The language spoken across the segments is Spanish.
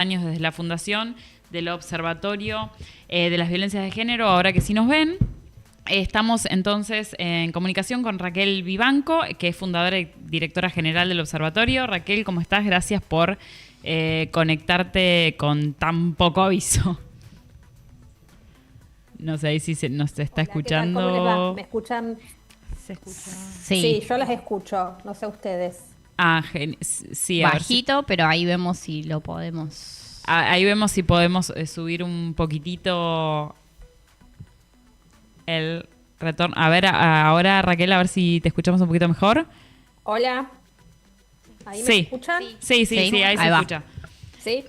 años desde la fundación del Observatorio de las Violencias de Género, ahora que sí nos ven. Estamos entonces en comunicación con Raquel Vivanco, que es fundadora y directora general del Observatorio. Raquel, ¿cómo estás? Gracias por conectarte con tan poco aviso. No sé si nos está Hola, escuchando. ¿qué tal? ¿Cómo les va? ¿Me escuchan? ¿Se escucha? Sí, yo las escucho, no sé ustedes. Sí, a ver si... Bajito, pero ahí vemos si lo podemos. Ahí vemos si podemos subir un poquitito el retorno. A ver, ahora Raquel, a ver si te escuchamos un poquito mejor. Hola, ¿ahí me Sí. escuchan? Sí, ahí se Ahí va. escucha. Sí,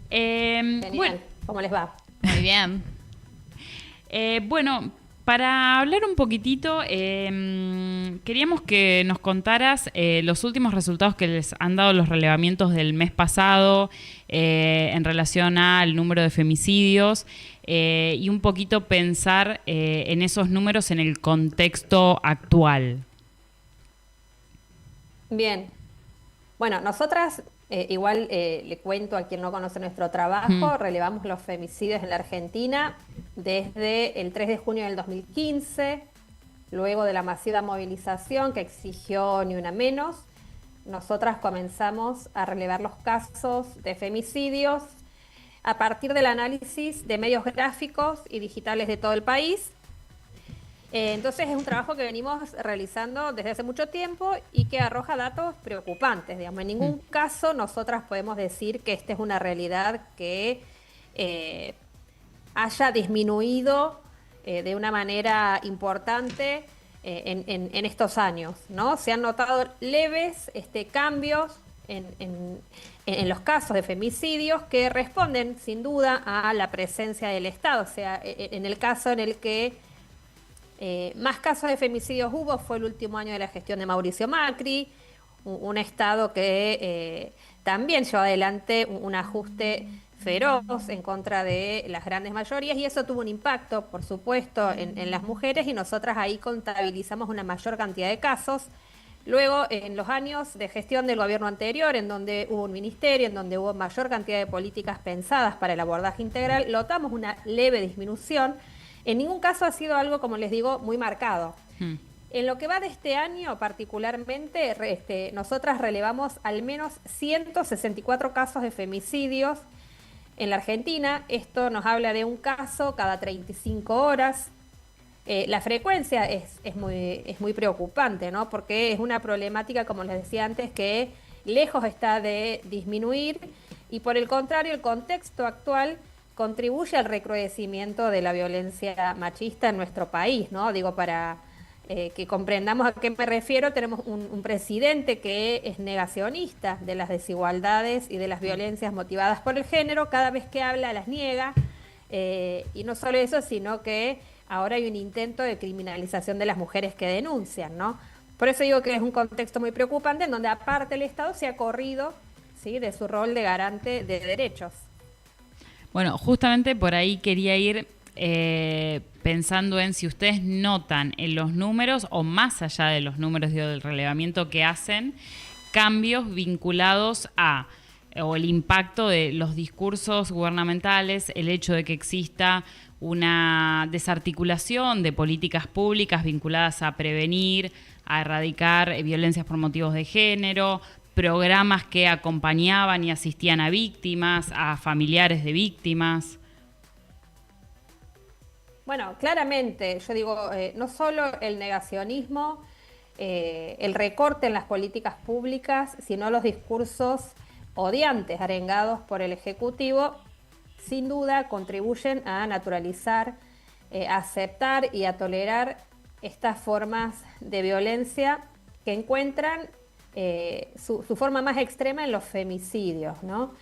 Bueno, genial. ¿Cómo les va? Muy bien. bueno, para hablar un poquitito, queríamos que nos contaras los últimos resultados que les han dado los relevamientos del mes pasado en relación al número de femicidios y un poquito pensar en esos números en el contexto actual. Bien. Bueno, nosotras, igual le cuento a quien no conoce nuestro trabajo, relevamos los femicidios en la Argentina desde el 3 de junio del 2015, luego de la masiva movilización que exigió Ni Una Menos. Nosotras comenzamos a relevar los casos de femicidios a partir del análisis de medios gráficos y digitales de todo el país. Entonces es un trabajo que venimos realizando desde hace mucho tiempo y que arroja datos preocupantes. Digamos, en ningún caso nosotras podemos decir que esta es una realidad que haya disminuido de una manera importante en estos años, ¿no? Se han notado leves cambios en los casos de femicidios que responden sin duda a la presencia del Estado. O sea, en el caso en el que más casos de femicidios hubo fue el último año de la gestión de Mauricio Macri, un Estado que también llevó adelante un ajuste feroz en contra de las grandes mayorías y eso tuvo un impacto, por supuesto, en las mujeres y nosotras ahí contabilizamos una mayor cantidad de casos. Luego, en los años de gestión del gobierno anterior, en donde hubo un ministerio, en donde hubo mayor cantidad de políticas pensadas para el abordaje integral, notamos una leve disminución. En ningún caso ha sido algo, como les digo, muy marcado. En lo que va de este año particularmente, nosotras relevamos al menos 164 casos de femicidios en la Argentina. Esto nos habla de un caso cada 35 horas. La frecuencia es muy preocupante, ¿no? Porque es una problemática, como les decía antes, que lejos está de disminuir y por el contrario, el contexto actual contribuye al recrudecimiento de la violencia machista en nuestro país, ¿no? Digo, para que comprendamos a qué me refiero, tenemos un presidente que es negacionista de las desigualdades y de las violencias motivadas por el género, cada vez que habla las niega, y no solo eso, sino que ahora hay un intento de criminalización de las mujeres que denuncian, ¿no? Por eso digo que es un contexto muy preocupante en donde aparte el Estado se ha corrido, ¿sí?, de su rol de garante de derechos. Bueno, justamente por ahí quería ir pensando en si ustedes notan en los números o más allá de los números del relevamiento que hacen, cambios vinculados a o el impacto de los discursos gubernamentales, el hecho de que exista una desarticulación de políticas públicas vinculadas a prevenir, a erradicar violencias por motivos de género, programas que acompañaban y asistían a víctimas, a familiares de víctimas. Bueno, claramente, yo digo, no solo el negacionismo, el recorte en las políticas públicas, sino los discursos odiantes arengados por el Ejecutivo, sin duda contribuyen a naturalizar, a aceptar y a tolerar estas formas de violencia que encuentran su forma más extrema en los femicidios, ¿no?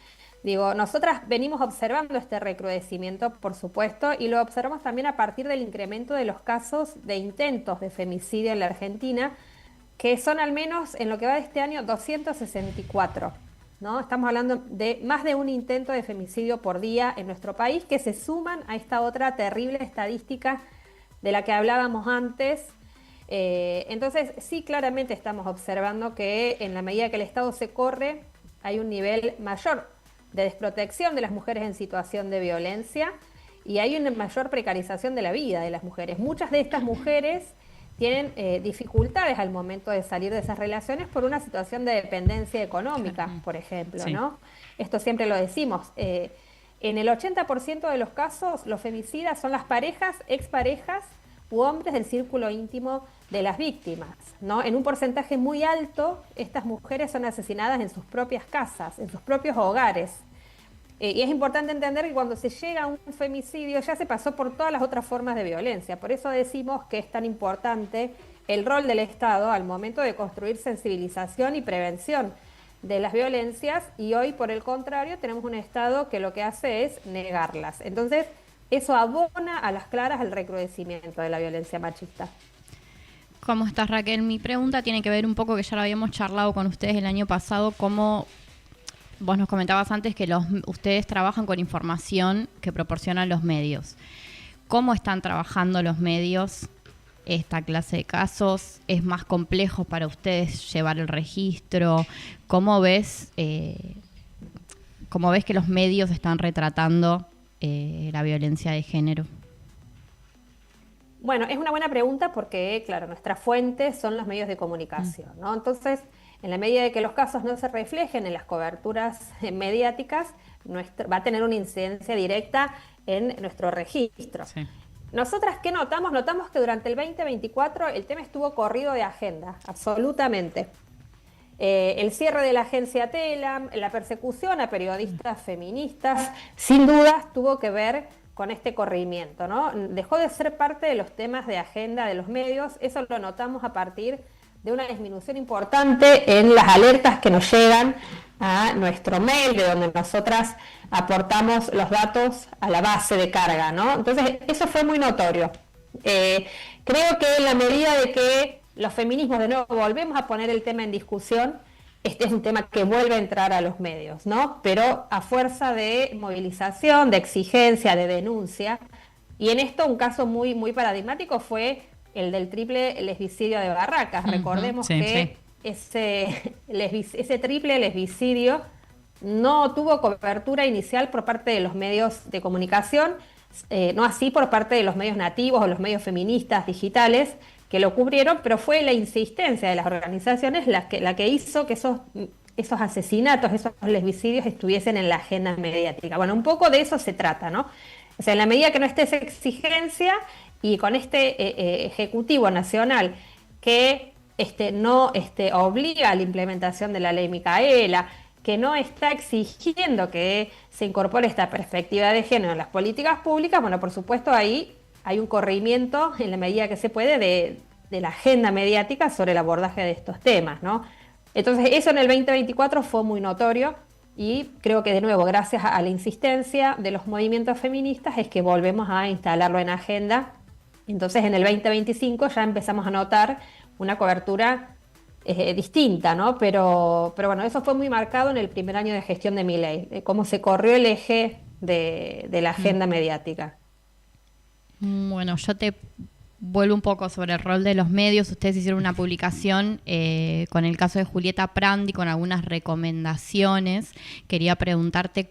Digo, nosotras venimos observando este recrudecimiento, por supuesto, y lo observamos también a partir del incremento de los casos de intentos de femicidio en la Argentina, que son al menos en lo que va de este año 264, ¿no? Estamos hablando de más de un intento de femicidio por día en nuestro país, que se suman a esta otra terrible estadística de la que hablábamos antes. Entonces, sí, claramente estamos observando que en la medida que el Estado se corre, hay un nivel mayor de desprotección de las mujeres en situación de violencia y hay una mayor precarización de la vida de las mujeres. Muchas de estas mujeres tienen dificultades al momento de salir de esas relaciones por una situación de dependencia económica, por ejemplo, Sí. ¿no? Esto siempre lo decimos. En el 80% de los casos, los femicidas son las parejas, exparejas u hombres del círculo íntimo de las víctimas, ¿no? En un porcentaje muy alto, estas mujeres son asesinadas en sus propias casas, en sus propios hogares. Y es importante entender que cuando se llega a un femicidio ya se pasó por todas las otras formas de violencia. Por eso decimos que es tan importante el rol del Estado al momento de construir sensibilización y prevención de las violencias y hoy, por el contrario, tenemos un Estado que lo que hace es negarlas. Entonces, eso abona a las claras al recrudecimiento de la violencia machista. ¿Cómo estás, Raquel? Mi pregunta tiene que ver un poco, que ya lo habíamos charlado con ustedes el año pasado, cómo vos nos comentabas antes que ustedes trabajan con información que proporcionan los medios. ¿Cómo están trabajando los medios esta clase de casos? ¿Es más complejo para ustedes llevar el registro? ¿Cómo ves que los medios están retratando la violencia de género? Bueno, es una buena pregunta porque, claro, nuestras fuentes son los medios de comunicación, ¿no? Entonces, en la medida de que los casos no se reflejen en las coberturas mediáticas, va a tener una incidencia directa en nuestro registro. Sí. Nosotras, ¿qué notamos? Notamos que durante el 2024 el tema estuvo corrido de agenda, absolutamente. El cierre de la agencia Telam, la persecución a periodistas feministas, sin dudas tuvo que ver con este corrimiento, ¿no? Dejó de ser parte de los temas de agenda de los medios, eso lo notamos a partir de una disminución importante en las alertas que nos llegan a nuestro mail, de donde nosotras aportamos los datos a la base de carga, ¿no? Entonces, eso fue muy notorio. Creo que en la medida de que los feminismos de nuevo volvemos a poner el tema en discusión, este es un tema que vuelve a entrar a los medios, ¿no? Pero a fuerza de movilización, de exigencia, de denuncia. Y en esto un caso muy, muy paradigmático fue el del triple lesbicidio de Barracas. Recordemos que ese triple lesbicidio no tuvo cobertura inicial por parte de los medios de comunicación, no así por parte de los medios nativos o los medios feministas digitales que lo cubrieron, pero fue la insistencia de las organizaciones la que hizo que esos asesinatos, esos lesbicidios estuviesen en la agenda mediática. Bueno, un poco de eso se trata, ¿no? O sea, en la medida que no esté esa exigencia y con este Ejecutivo Nacional que no obliga a la implementación de la ley Micaela, que no está exigiendo que se incorpore esta perspectiva de género en las políticas públicas, bueno, por supuesto ahí hay un corrimiento en la medida que se puede de la agenda mediática sobre el abordaje de estos temas, ¿no? Entonces eso en el 2024 fue muy notorio y creo que de nuevo gracias a la insistencia de los movimientos feministas es que volvemos a instalarlo en agenda. Entonces en el 2025 ya empezamos a notar una cobertura distinta, ¿no? Pero bueno, eso fue muy marcado en el primer año de gestión de Milei, cómo se corrió el eje de la agenda mediática. Bueno, yo te vuelvo un poco sobre el rol de los medios. Ustedes hicieron una publicación con el caso de Julieta Prandi, con algunas recomendaciones. Quería preguntarte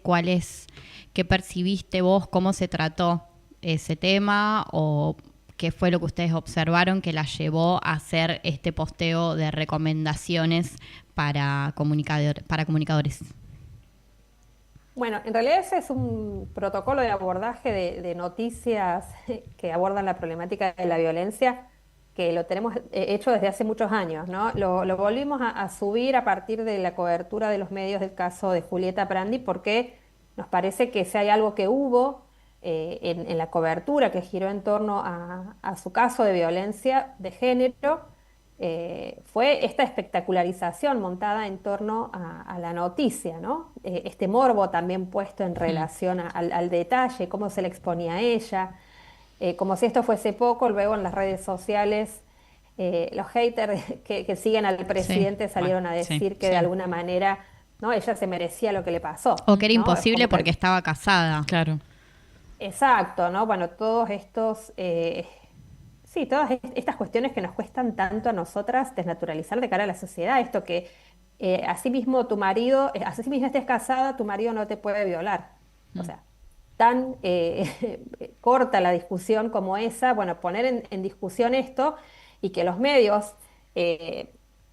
qué percibiste vos, cómo se trató ese tema o qué fue lo que ustedes observaron que la llevó a hacer este posteo de recomendaciones para comunicadores. Bueno, en realidad ese es un protocolo de abordaje de noticias que abordan la problemática de la violencia, que lo tenemos hecho desde hace muchos años, ¿no? Lo volvimos a subir a partir de la cobertura de los medios del caso de Julieta Prandi, porque nos parece que si hay algo que hubo en la cobertura que giró en torno a su caso de violencia de género, fue esta espectacularización montada en torno a la noticia, ¿no? Este morbo también puesto en relación al detalle, cómo se le exponía a ella, como si esto fuese poco, luego en las redes sociales los haters que siguen al presidente salieron a decir que de alguna manera, ¿no?, ella se merecía lo que le pasó. O que era ¿no? imposible porque estaba casada. Claro. Exacto, ¿no? Bueno, todos estos... todas estas cuestiones que nos cuestan tanto a nosotras desnaturalizar de cara a la sociedad, esto que asimismo tu marido, asimismo estés casada, tu marido no te puede violar. O sea, tan corta la discusión como esa, bueno, poner en discusión esto y que los medios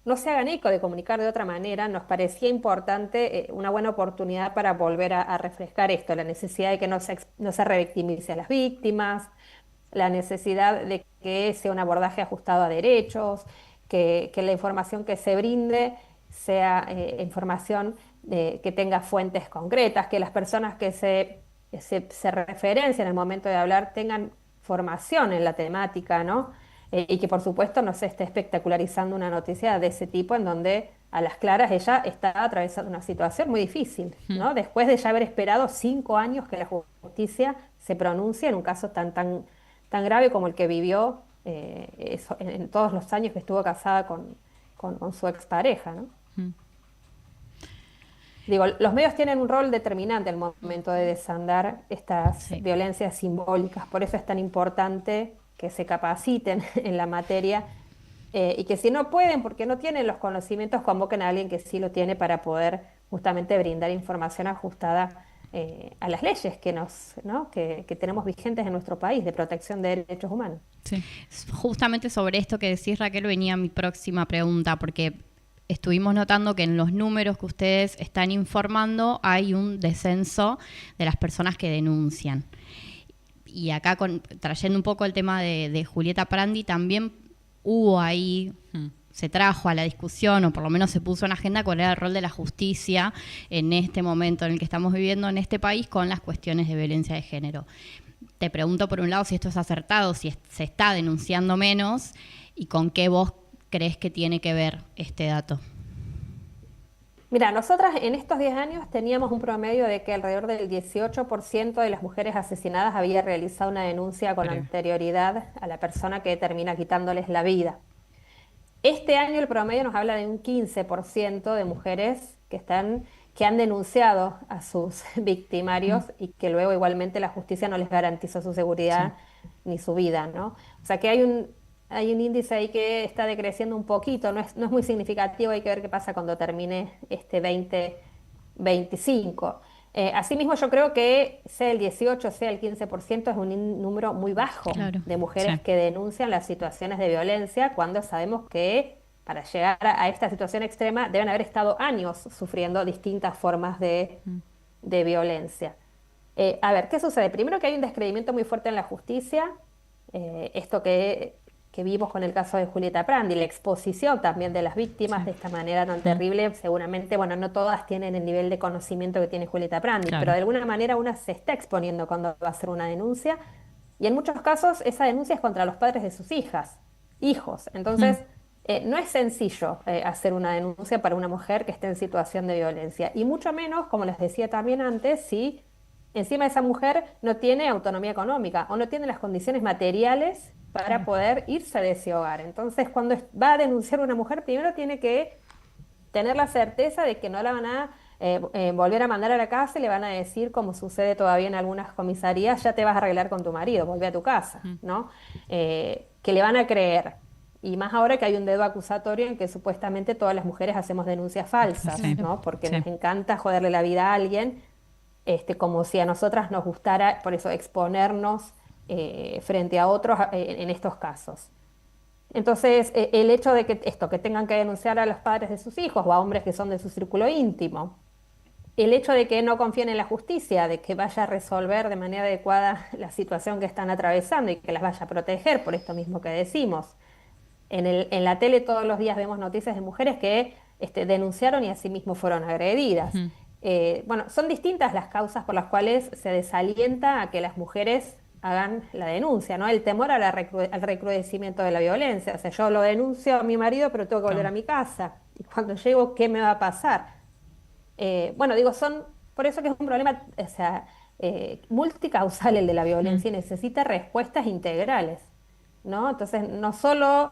no se hagan eco de comunicar de otra manera, nos parecía importante, una buena oportunidad para volver a refrescar esto, la necesidad de que no se revictimice a las víctimas, la necesidad de que sea un abordaje ajustado a derechos, que la información que se brinde sea información que tenga fuentes concretas, que las personas que se referencian en el momento de hablar tengan formación en la temática, ¿no? Y que por supuesto no se esté espectacularizando una noticia de ese tipo en donde a las claras ella está atravesando una situación muy difícil, ¿no? Después de ya haber esperado 5 años que la justicia se pronuncie en un caso tan grave como el que vivió en todos los años que estuvo casada con su expareja, ¿no? Digo, los medios tienen un rol determinante en el momento de desandar estas violencias simbólicas, por eso es tan importante que se capaciten en la materia y que si no pueden, porque no tienen los conocimientos, convoquen a alguien que sí lo tiene para poder justamente brindar información ajustada a las leyes ¿no? que tenemos vigentes en nuestro país de protección de derechos humanos. Sí. Justamente sobre esto que decís, Raquel, venía mi próxima pregunta, porque estuvimos notando que en los números que ustedes están informando hay un descenso de las personas que denuncian. Y acá, trayendo un poco el tema de Julieta Prandi, también hubo ahí, se trajo a la discusión, o por lo menos se puso en agenda, cuál era el rol de la justicia en este momento en el que estamos viviendo en este país con las cuestiones de violencia de género. Te pregunto, por un lado, si esto es acertado, si se está denunciando menos, y con qué vos crees que tiene que ver este dato. Mira, nosotras en estos 10 años teníamos un promedio de que alrededor del 18% de las mujeres asesinadas había realizado una denuncia con anterioridad a la persona que termina quitándoles la vida. Este año el promedio nos habla de un 15% de mujeres que han denunciado a sus victimarios y que luego igualmente la justicia no les garantizó su seguridad ni su vida, ¿no? O sea que hay un índice ahí que está decreciendo un poquito, no es muy significativo, hay que ver qué pasa cuando termine este 2025. Asimismo, yo creo que sea el 18, sea el 15%, es un número muy bajo de mujeres que denuncian las situaciones de violencia, cuando sabemos que para llegar a esta situación extrema deben haber estado años sufriendo distintas formas de violencia. A ver, ¿qué sucede? Primero que hay un descreimiento muy fuerte en la justicia, esto que vimos con el caso de Julieta Prandi, la exposición también de las víctimas de esta manera tan terrible. Seguramente, bueno, no todas tienen el nivel de conocimiento que tiene Julieta Prandi, pero de alguna manera una se está exponiendo cuando va a hacer una denuncia, y en muchos casos esa denuncia es contra los padres de sus hijos. Entonces, no es sencillo hacer una denuncia para una mujer que esté en situación de violencia, y mucho menos, como les decía también antes, si encima esa mujer no tiene autonomía económica o no tiene las condiciones materiales para poder irse de ese hogar. Entonces, cuando va a denunciar una mujer, primero tiene que tener la certeza de que no la van a volver a mandar a la casa y le van a decir, como sucede todavía en algunas comisarías, ya te vas a arreglar con tu marido, volvé a tu casa, ¿no? Que le van a creer. Y más ahora que hay un dedo acusatorio en que supuestamente todas las mujeres hacemos denuncias falsas, ¿no? Porque nos encanta joderle la vida a alguien, como si a nosotras nos gustara, por eso, exponernos frente a otros en estos casos. Entonces, el hecho de que tengan que denunciar a los padres de sus hijos o a hombres que son de su círculo íntimo, el hecho de que no confíen en la justicia, de que vaya a resolver de manera adecuada la situación que están atravesando y que las vaya a proteger, por esto mismo que decimos. En la tele todos los días vemos noticias de mujeres que denunciaron y asimismo fueron agredidas. Bueno, son distintas las causas por las cuales se desalienta a que las mujeres hagan la denuncia, ¿no? El temor al recrudecimiento de la violencia. O sea, yo lo denuncio a mi marido, pero tengo que volver a mi casa. Y cuando llego, ¿qué me va a pasar? Bueno, digo, por eso que es un problema, o sea, multicausal el de la violencia, y necesita respuestas integrales, ¿no? Entonces, no solo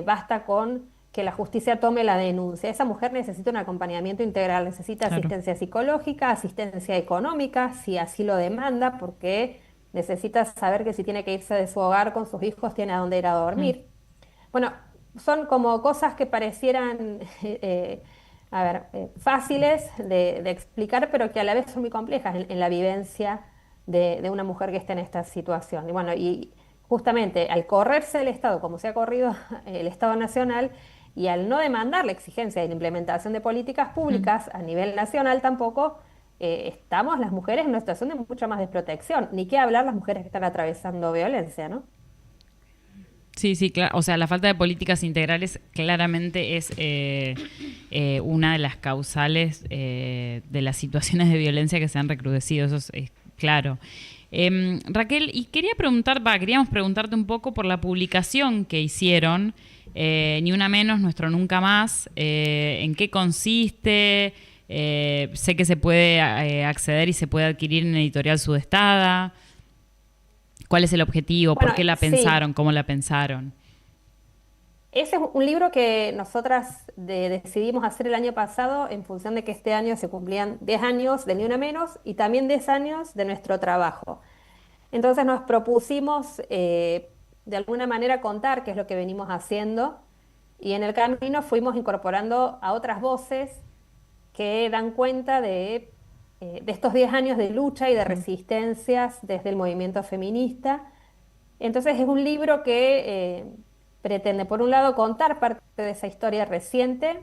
basta con que la justicia tome la denuncia. Esa mujer necesita un acompañamiento integral, necesita asistencia psicológica, asistencia económica, si así lo demanda, porque necesita saber que si tiene que irse de su hogar con sus hijos, tiene a dónde ir a dormir. Bueno, son como cosas que parecieran a ver, fáciles de explicar, pero que a la vez son muy complejas en la vivencia de una mujer que está en esta situación. Y bueno, y justamente al correrse el Estado, como se ha corrido el Estado Nacional, y al no demandar la exigencia de la implementación de políticas públicas a nivel nacional tampoco, estamos las mujeres en una situación de mucha más desprotección. Ni qué hablar las mujeres que están atravesando violencia, ¿no? Sí, sí, claro. O sea, la falta de políticas integrales claramente es una de las causales de las situaciones de violencia que se han recrudecido. Eso es claro. Raquel, y queríamos preguntarte un poco por la publicación que hicieron, Ni Una Menos, Nuestro Nunca Más. ¿En qué consiste? Sé que se puede acceder y se puede adquirir en Editorial Sudestada. ¿Cuál es el objetivo? ¿Por Bueno, qué la sí. pensaron? ¿Cómo la pensaron? Ese es un libro que nosotras decidimos hacer el año pasado en función de que este año se cumplían 10 años de Ni Una Menos y también 10 años de nuestro trabajo. Entonces nos propusimos de alguna manera contar qué es lo que venimos haciendo y en el camino fuimos incorporando a otras voces que dan cuenta de estos 10 años de lucha y de Mm. resistencias desde el movimiento feminista. Entonces es un libro que pretende, por un lado, contar parte de esa historia reciente,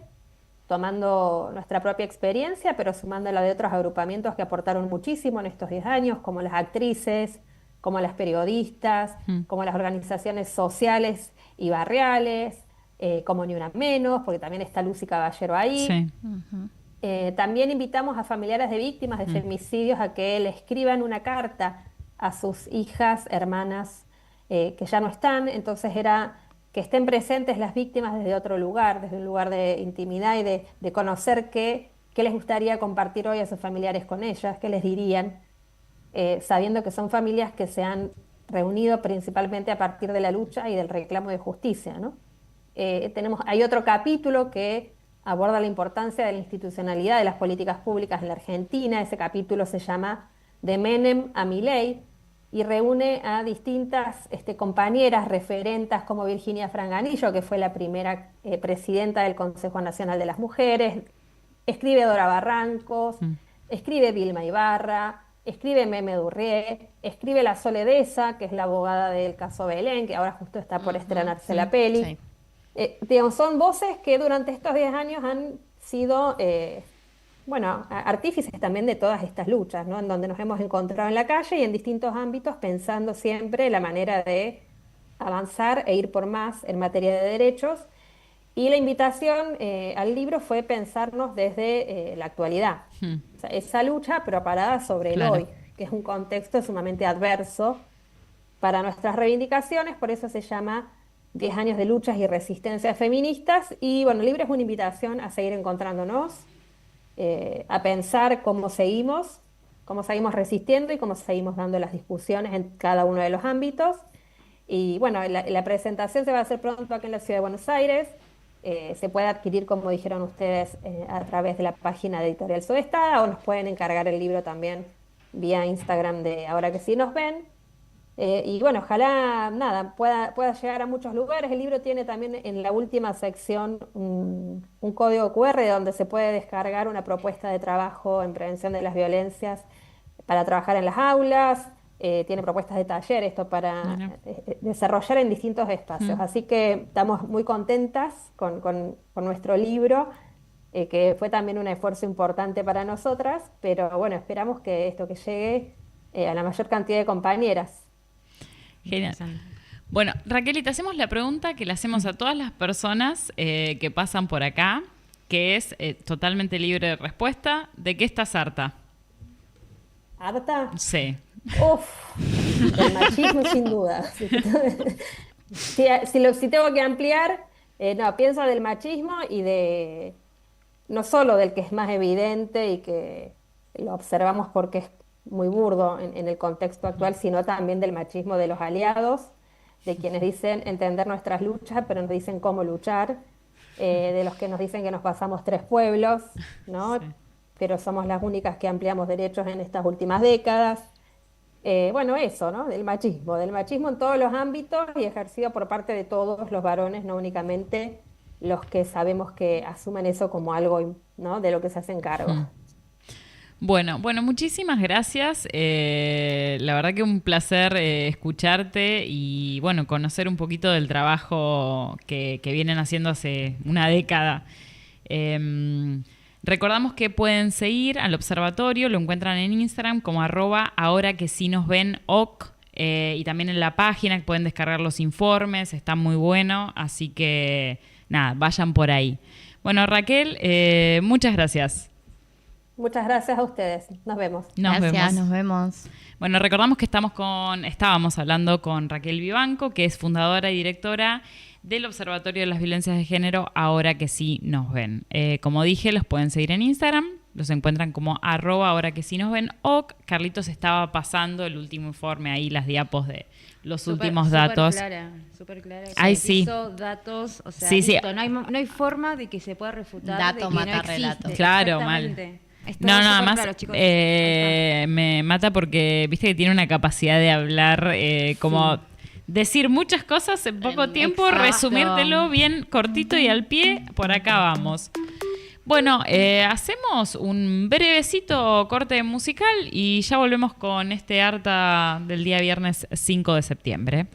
tomando nuestra propia experiencia, pero sumándola de otros agrupamientos que aportaron muchísimo en estos 10 años, como las actrices, como las periodistas, Mm. como las organizaciones sociales y barriales, como Ni Una Menos, porque también está Lucy Caballero ahí. Sí. Ujú. También invitamos a familiares de víctimas de Mm. femicidios a que le escriban una carta a sus hijas, hermanas que ya no están. Entonces era que estén presentes las víctimas desde otro lugar, desde un lugar de intimidad y de conocer qué les gustaría compartir hoy a sus familiares con ellas, qué les dirían, sabiendo que son familias que se han reunido principalmente a partir de la lucha y del reclamo de justicia, ¿no? Hay otro capítulo que aborda la importancia de la institucionalidad de las políticas públicas en la Argentina. Ese capítulo se llama De Menem a Milei y reúne a distintas compañeras referentas como Virginia Franganillo, que fue la primera presidenta del Consejo Nacional de las Mujeres, escribe Dora Barrancos, Mm. escribe Vilma Ibarra, escribe Meme Durrié, escribe La Soledesa, que es la abogada del caso Belén, que ahora justo está por Ujú. estrenarse la peli. Sí. Digamos, son voces que durante estos 10 años han sido, bueno, artífices también de todas estas luchas, ¿no? En donde nos hemos encontrado en la calle y en distintos ámbitos pensando siempre la manera de avanzar e ir por más en materia de derechos. Y la invitación al libro fue pensarnos desde la actualidad. Mm. O sea, esa lucha, pero parada sobre el Claro. hoy, que es un contexto sumamente adverso para nuestras reivindicaciones, por eso se llama 10 años de luchas y resistencias feministas. Y bueno, el libro es una invitación a seguir encontrándonos, a pensar cómo seguimos resistiendo y cómo seguimos dando las discusiones en cada uno de los ámbitos. Y bueno, la presentación se va a hacer pronto aquí en la Ciudad de Buenos Aires. Se puede adquirir, como dijeron ustedes, a través de la página de Editorial Sudestada o nos pueden encargar el libro también vía Instagram de Ahora que sí nos ven. Y bueno, ojalá nada, pueda llegar a muchos lugares. El libro tiene también en la última sección un código QR donde se puede descargar una propuesta de trabajo en prevención de las violencias para trabajar en las aulas. Tiene propuestas de taller, esto para Mira. desarrollar en distintos espacios. Mm. Así que estamos muy contentas con nuestro libro, que fue también un esfuerzo importante para nosotras, pero bueno, esperamos que esto que llegue a la mayor cantidad de compañeras. Genial. Interesante. Bueno, Raquel, y te hacemos la pregunta que le hacemos a todas las personas que pasan por acá, que es totalmente libre de respuesta. ¿De qué estás harta? ¿Harta? Sí. Uf, del machismo sin duda. Si tengo que ampliar, no, pienso del machismo y no solo del que es más evidente y que lo observamos porque es muy burdo en el contexto actual, sino también del machismo de los aliados, de quienes dicen entender nuestras luchas, pero nos dicen cómo luchar, de los que nos dicen que nos pasamos tres pueblos, ¿no? Sí. Pero somos las únicas que ampliamos derechos en estas últimas décadas. Bueno, eso, ¿no? Del machismo en todos los ámbitos y ejercido por parte de todos los varones, no únicamente los que sabemos que asumen eso como algo, ¿no? De lo que se hacen cargo. Bueno, muchísimas gracias. La verdad que un placer escucharte y bueno, conocer un poquito del trabajo que vienen haciendo hace una década. Recordamos que pueden seguir al observatorio, lo encuentran en Instagram como @ahora que sí nos ven ok, y también en la página que pueden descargar los informes, está muy bueno, así que nada, vayan por ahí. Bueno, Raquel, muchas gracias. Muchas gracias a ustedes. Nos vemos. Gracias, nos vemos. Bueno, recordamos que estábamos hablando con Raquel Vivanco, que es fundadora y directora del Observatorio de las Violencias de Género, ahora que sí nos ven. Como dije, los pueden seguir en Instagram, los encuentran como @ahora que sí nos ven, o Carlitos estaba pasando el último informe ahí, las diapos de los últimos datos. Súper clara. Ay, sí. Datos, o sea, Sí, sí. listo, no hay forma de que se pueda refutar. Dato de que mata no existe. relato. Claro, mal. Exactamente. Está No, súper además claro, chicos. me mata porque viste que tiene una capacidad de hablar como decir muchas cosas en poco tiempo, exacto. resumírtelo bien cortito y al pie, por acá vamos. Bueno, hacemos un brevecito corte musical y ya volvemos con este harta del día viernes 5 de septiembre.